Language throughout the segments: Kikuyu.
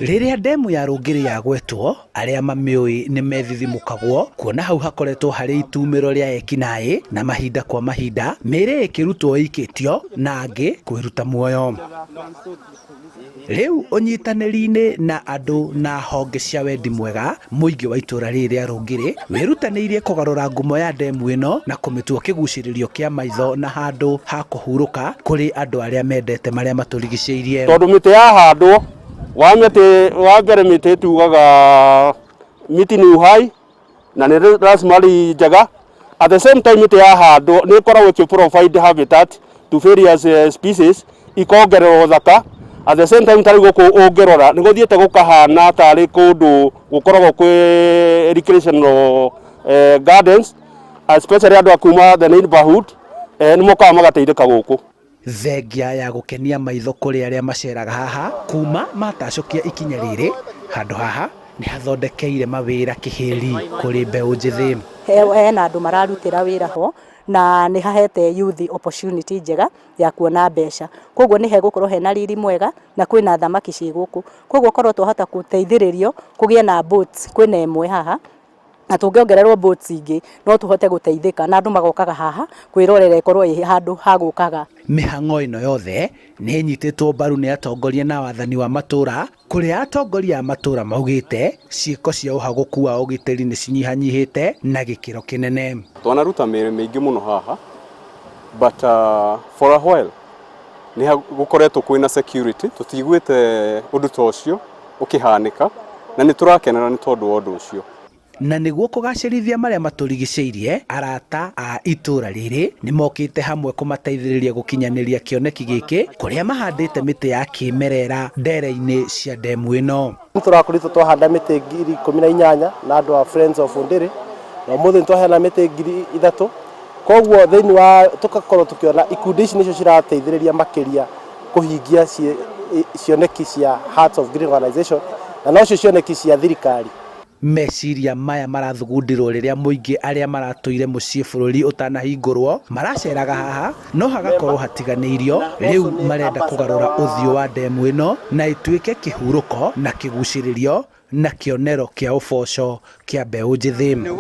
Riria ndemu ya Rungiri yagwetwo, aria mamioi ni methithimukagwo kuona hau hakoretwo hari itumiro ria ekinaĩ na mahinda kwa mahinda mĩĩrĩ ĩkĩrutwo ikĩtio na angĩ kwĩruta muoyo. Riu unyitanĩri-inĩ na andu na honge cia wendi mwega, muingĩ wa itura rĩrĩ rĩa Rungiri wĩrutanĩirie kũgarũra ngumo ya ndemu ĩno na kũmĩtua kĩgucĩrĩrio kĩa maitho na handũ ha kũhurũka kũrĩ andu arĩa mendete marĩa matũrigicĩirie. Tondũ mĩtĩ yahandwo wa mbere mĩtĩ tugaga miti ni uhai na nĩ rasilimali njega. At the same time mĩtĩ yahandwo nĩ ĩkoragwo ĩkĩ provide habitat to various species, ikongerera ũthaka. At the same time tari gũkũ ũngĩrora nĩ gũthiĩte gũkahana tarĩ kũndũ gũkoragwo kwĩ recreational gardens, especially andũ akuma the neighborhood nĩ mokaga magateithĩka gũkũ. Thengia ya gũkenia maitho kũrĩ arĩa maceraga haha kuma matacokia ikinya rĩrĩ, handũ haha nĩ hathondekeire mawĩra kĩhĩri kũrĩ mbeũ njĩthĩ. Hena andũ mararutĩra wĩra ho na nĩ hahete youth opportunity njega ya kuona mbeca. Koguo nĩ hegũkorwo hena riri mwega na kwĩna thamaki ciĩ gũkũ. Koguo korwo twahota gũteithĩrĩrio kũgĩe na boats, kwĩna ĩmwe haha na tũngĩongererwo boats ingĩ no tũhote gũteithĩka na andũ magokaga haha kwĩrorera ĩkorwo ĩ handũ ha gũkaga. Mĩhang'o ĩno yothe nĩ ĩnyitĩtwo mbaru nĩ atongoria na wathani wa matũra, kũrĩa atongoria a matũra maugĩte ciĩko cia ũhagũku wa ũgitĩri nĩ cinyihanyihĩte na gĩkĩro kĩnene. Twanaruta mĩĩrĩ mĩingĩ mũno haha, but for a while nĩ gũkoretwo kwĩna security, tũtiguĩte ũndũ ta ũcio ũkĩhanĩka na nĩ tũrakenera nĩ tondũ wa ũndũ ũcio. Na nĩguo kũgacĩrithia marĩa matũrigicĩirie, arata a itura rĩrĩ nĩ mokĩte hamwe kũmateithĩrĩria gũkinyanĩria kĩoneki gĩkĩ kũrĩa mahandĩte mĩtĩ ya kĩmerera ndere-inĩ cia ndemu ĩno. Tũrakoretwo twahanda mĩtĩ 18 na andũ a Friends of Rungiri na ũmũthĩ nĩ twaheana mĩtĩ 3,000. Koguo thĩinĩ wa tũgakorwo tũkĩona ikundi ici nĩcio cirateithĩrĩria makĩria kũhingia cioneki cia Hearts of Green Organization na nocio cioneki cia thirikari. Meciria maya marathugundirwo rĩrĩa mũingĩ arĩa maratũire mũciĩ bũrũri ũtanahingũrwo maraceraga haha, no hagakorwo hatiganĩirio. Rĩu marenda kũgarũra ũthiũ wa ndemu ĩno na ĩtuĩke kĩhurũko na kĩgucĩrĩrio na kĩonero kĩa ũboco kĩa mbeũ njĩthĩ.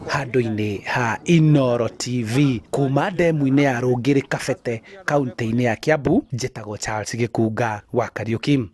Handũ-inĩ ha Inooro TV kuma ndemu-inĩ ya Rungiri Kabete kaunti-inĩ ya Kiambu, njĩtagwo Charles Gĩkunga wa Kariuki.